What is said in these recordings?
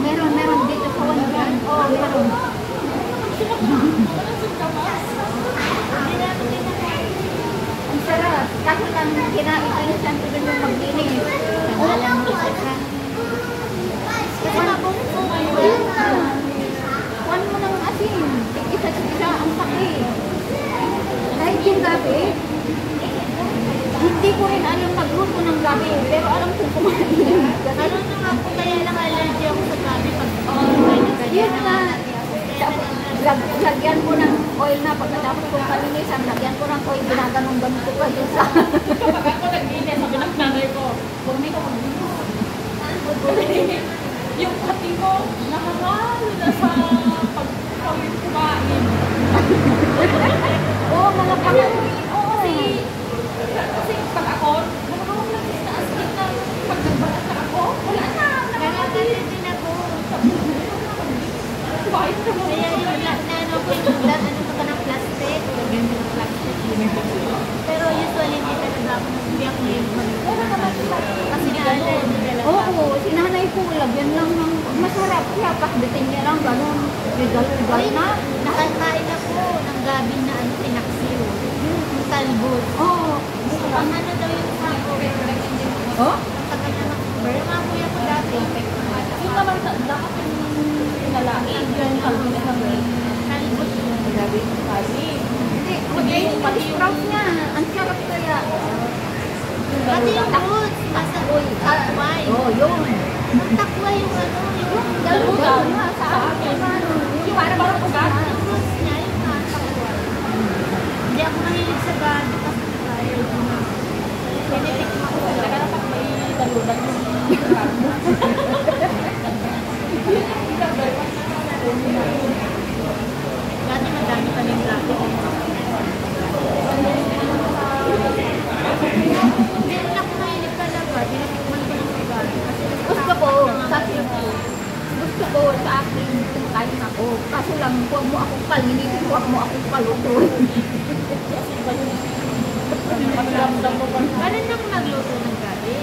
meron dito sa 1 gram. Oo, meron. Ang sarap. Kaso lang, kinainisan ko din yung maglinis. Alam mo isa ka. Kasi mabungko ngayon. Kuhan mo ng asin. Isa ang sakit. Kahit yung gabi, hindi ko rin alam magluto ng gabi. Pero alam kong kumain. Ano na nga po kaya lang allergy ako sa gabi pag yun na. Lagyan ko ng oil na pagkatapos kong kalinisan, lagyan ko ng oil, ginaganong-ganon ko kayo sa... Kapag ako naglinis, sabi ng nanay ko, huwag may ka maglinis. Yung pati ko, nakakalo na sa pag-kawin kumain. Oo, mga pangalan. Oo. Kasi pag ako, nakakawag lang sa askin na pag nagbalat na ako, wala na. Nakakalo din ako. Kahit na mo. Kaya yung ano ko yung ano ka ng plastic. Lagyan ko ng plastic. Pero usually hindi talaga ako kasi nga allergy talaga. Oo, sinanay ko, lagyan lang ng masarap. Kaya pakbitin niya lang, gano'n. Regal na. Nakakain ako ng gabi na ano, tinaksiw. Yung talbot. Oo. Ang ano daw yung sako. Oh? Ang tagal na mag-cover. Yung mga kuya ko dati. Yung naman sa dapat yung pinalain, yung kalbun na kami. Talbot. Grabe. Kasi, Hindi, yung pag-sprout niya. Ang sarap kaya. Pati yung roots. Nasa takway. Oo, yun. Ang takway yung ano. Yung Gano'n nga sa akin. Yung parang pugat. yung roots niya. Yung takway. Hindi ako mahilig sa gabi kasi allergy na. Pinitik mo ako. talaga dapat may daludan yung Dati madami pa rin gabi. Hindi rin ako mahilig talaga. Tinitikman ko ng gabi. Kasi Gusto ko, sa akin, kain ako. Kaso lang, huwag mo akong kalinitin, huwag mo akong palutuin. paglamdam mo pa. ganun lang magluto ng gabi.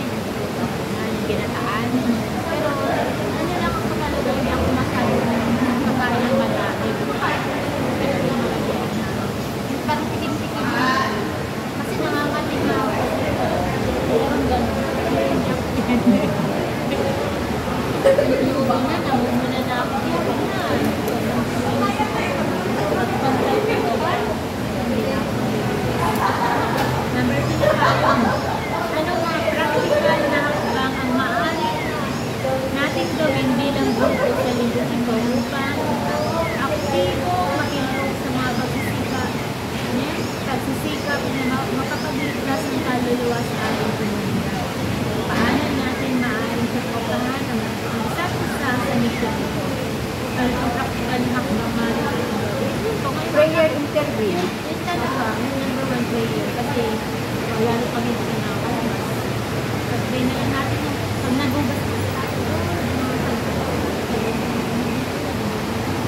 Yung ginataan. Pero ano lang ako talaga, hindi ako masyadong makain ng madami. Parang tikim-tikim na. Kasi nangangating na ako. Parang ganun. Hindi na, namumuna na ako. Hindi na. Number 2 na tayo. Ano mga practical na hakbang ang maaari natin gawin bilang grupo sa lingkod ng kaulupan? Aktibo, makinig sa mga pagsisikap na makapagligtas ng kaluluwa sa ating komunidad. Paano natin maaaring suportahan ang isa't isa sa misyon ito? Ano ang practical na hakbang maaari? Prayer interview. Yun talaga, yung number 1 prayer. Kasi wala na kami pinakalas. Pag-pray na lang natin yung pag nagugas ko sa tayo.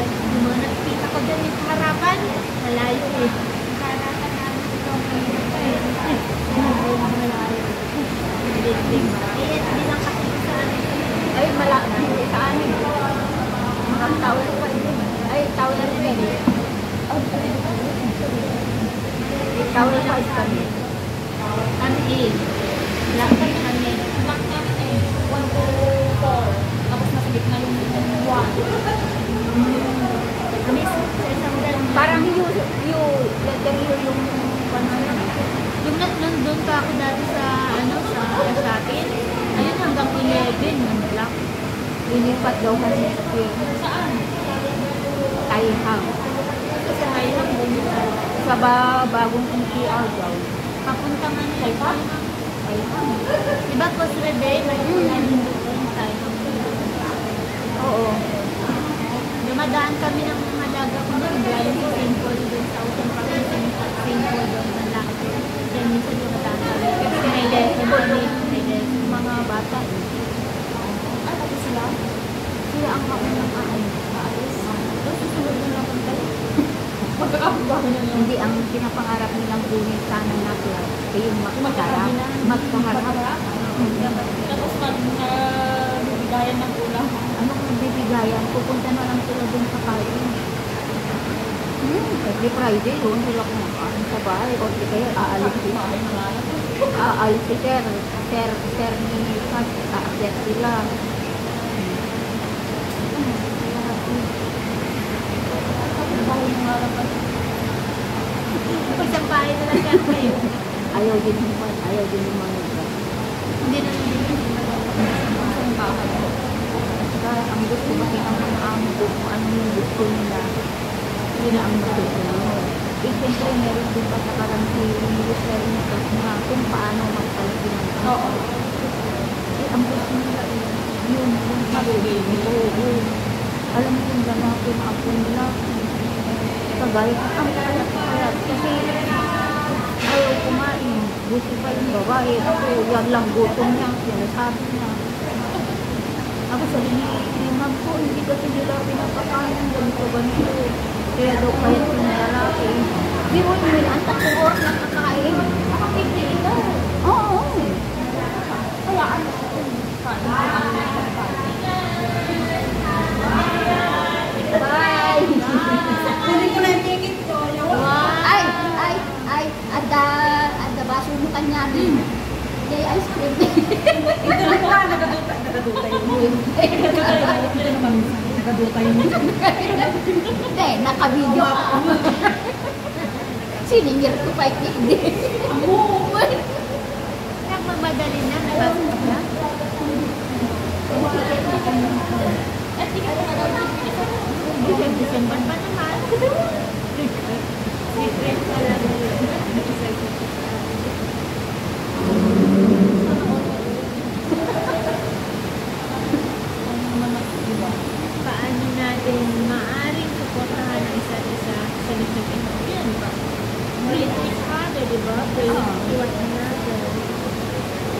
Yung mga nakikita ko dyan yung harapan, malayo eh. Harapan namin ito ang mahirap pa eh. Malayo. Hindi lang kasi sa amin. Ay, hindi sa amin. Mga tao na pa rin. Ay, tao na rin eh. Tao na pa kami. Kami eh. Lakad kami. Nakakit eh, 1 to 4. Tapos nasa gitna yung 1. Kami sa isang dal. Parang yung Yung nandun pa ako dati sa sa akin, ayun hanggang 11 ng black. linipat daw kasi Saan? Taihang. Sa Thailand bumita. Sa bagong NPR daw. Papunta man sa Thailand? Taihang. Diba Cosre Bay, may ulan doon Thailand. Oo. Dumadaan kami ng mga daga ko doon, galing sa St. Paul doon sa Ocean Park ng St. Paul doon sa Laki. Kaya minsan dumadaan kami. Kasi may lesson kami, may lesson. Mga bata. Ay, pati sila? Sila ang kaunang aalis. Tapos susunod na lang tayo. Magkakabahan na lang. Hindi ang pinapangarap nilang kunin sana na class. Ay yung magkaharap. Tapos magbigayan ng ulam. Anong magbibigay Bigayan, pupunta na lang sila dun sa kain. Every Friday yun, sila kumakain sa bahay. O di kaya aalis si Sir ni Kat, aakyat sila. Isang bahay na lang yan kayo. Ayaw din naman nila. Hindi na Isang bahay. Kaya ang gusto kasi ang mga amo ko, kung ano yung gusto nila, yun ang matutunan. Eh, siyempre, meron din pa sa karang si Sir ni Kat na kung paano magpalagi ng tao. Eh, ang gusto nila, yun mabibig. Oo. Alam mo yung lalaki na apo nila. Kagaya ka ang kalat kasi ayaw kumain. Gusto pa yung babae. Ako, yan lang gutom niya. Sinasabi niya. Ako sabi ni ma'am ko, hindi kasi nila pinapakain. Ganito. Kaya daw kahit yung lalaki. Di mo yung ang tatlong oras na kakain. Nakapigil ito. Oo. Kaya ano? Bye! Kunin ko na yung ticket ko. Ay, ada baso mo kanya din. Yay, ice cream. Ito lang ba? Nagaduta yun. Nagaduta yun. Hindi, naka-video ako. Siningir ko pa hindi. nagmamadali na, nagkasap na. December pa naman. Secret pa lang yun. Paano natin maaaring suportahan ang isa't isa sa likod ito? Yan ba? Pray to each other, di ba? Pray to one another.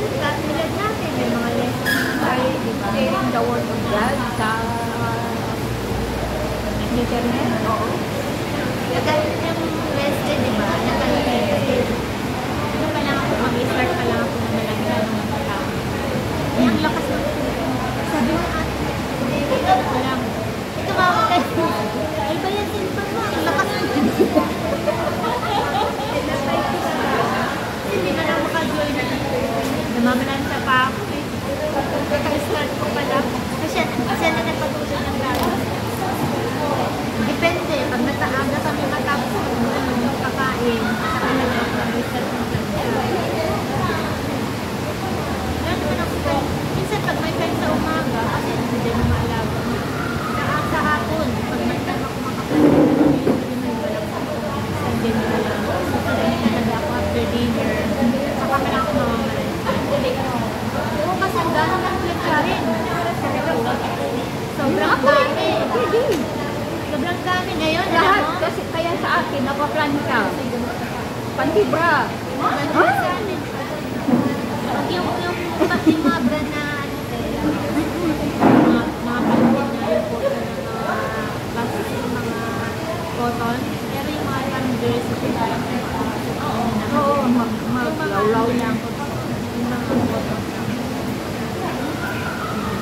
Katulad natin, may mga lessons tayo, di ba? Sharing the word of God sa internet. Oo. Nagalit yung lesson, di ba? Nagalit kasi ano pa lang ako, mag-start pa lang ako na malagyan ng mga tao. Eh, ang lakas ng sabi mo ate, ito ko lang. Ito ba ako guys? Ay ba yan din pa mo? Ang lakas ng hindi na lang makajoin na. Namamalanta pa ako eh. Kaka-start ko pa lang. Kasi siya na nagpatuloy ng gano'n. Depende. Pag nataaga kami matapos ng kakain, saka lang ako mag-start ng gano'n. Wala naman ako sa... Minsan pag may time sa umaga, kasi hindi na maalaga. Sa hapon, pag may time ako makapagod, hindi mo walang hindi mo alam. So, pag talaga ako after dinner, saka ka lang ako mamamalay. Oo, kasi ang gano'n ng lecture rin. Sobrang dami. Sobrang dami ngayon. Lahat Alam mo? kasi kaya sa akin napaplan ka. Pantibra. Ganun sa amin. Pag yung pati mga brand na ano mga pantid na yung cotton ng mga basis yung mga cotton. Pero yung mga panders, Oo, maglawlaw lang. yung mga cotton.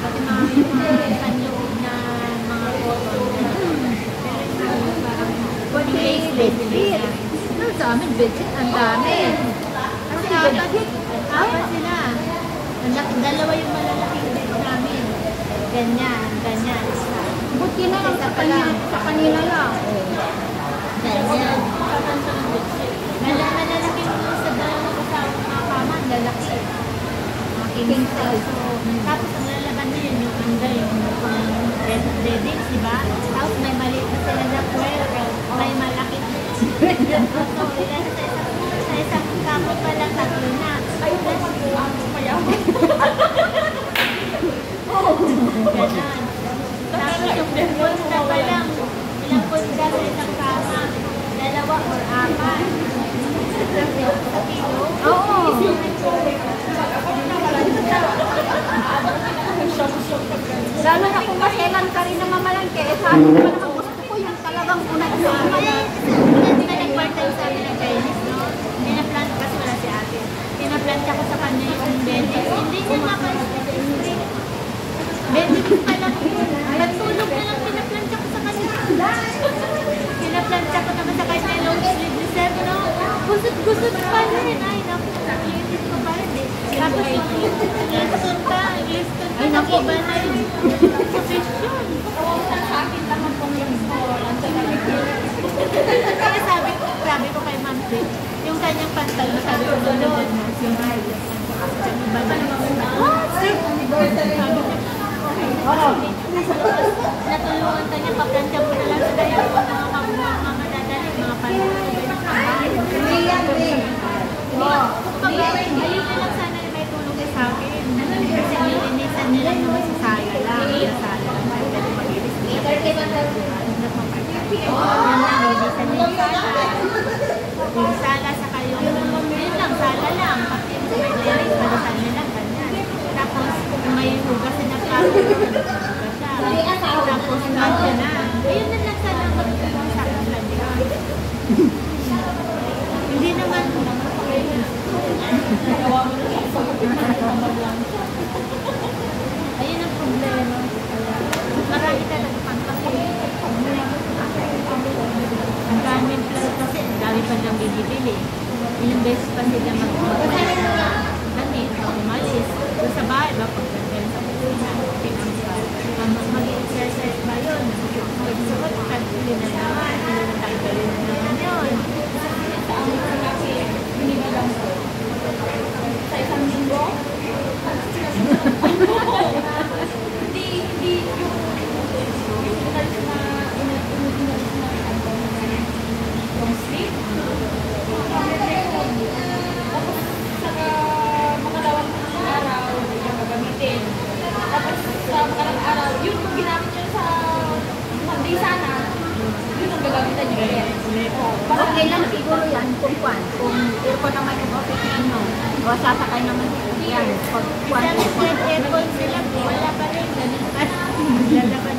Pati yung mga panloob na mga cotton. Parang Bedsheet. No, sa amin, bedsheet, ang dami. kasi apat sila. Dalawa yung malalaking bed namin. Ganyan. Buti na lang sa kanila lang. Ganyan. Malalaki yung sa dalawang kasama mga kama, ang lalaki. Mga king size. Tapos ang lalaban na yun, yung under, yung beddings, di ba? Tapos may maliit na sila na puwero, may malaki na. So, ilan sa isang kama pala, tatlo na. Ay, mayaman. Ganon. Tapos yung punta pa lang, ilang punta sa isang kama, dalawa or apat. Sa kilo? Oo. Lalo na kung maselan ka rin na mamalangke, eh sabi ko naman gusto ko yung talagang unang sama. Hindi na nag-part-time sa amin ng Chinese, no? Pinaplant kasi wala si ate. Pinaplant ako sa kanya yung bedding. Hindi niya makaspecific. Bedding pa lang yun. Natulog paplanta mo na lang sa tayo mga madadali, mga panunod. Hindi yan, eh. Oh, Kumbaga, ayun na lang sana yung may tulong kayo sa akin. Kasi nilinisan nila naman sa sala lang. Sa sala lang. Dahil mag-ilis nila. Yan lang, nilinisan nila yung sala. Yung sala sa kayo. Yun lang, sala lang. Pati yung may balitan nila, ganyan. Tapos, kung may hugasin na plato, hugas siya. Tapos, nandiyan na. Ayun na lang sana magtulong sa akin. Hindi naman, ayun ang problema. Marami talaga kasi ang dami lang kasi ang dami pa lang bibili. Ilang beses pa sila mag-umalis. Umalis. Doon sa bahay ba? Pagdating sa kusina. Mag-exercise ba yun? Pagsuot, pag-uli na naman. Pinatagdali na naman yun. Sa isang linggo, hindi yung inalis na yung sleep. Tapos sa mga dalawang araw, yung gagamitin. Tapos sa mga araw, yun yung ginamit niya sa Monday sana, yun ang gagamitan niya. okay lang siguro yan kung aircon naman yung office ninyo. O sasakay naman yan. Pag Sabi ko, aircon sila, wala pa rin. Ganun pa. Lalabas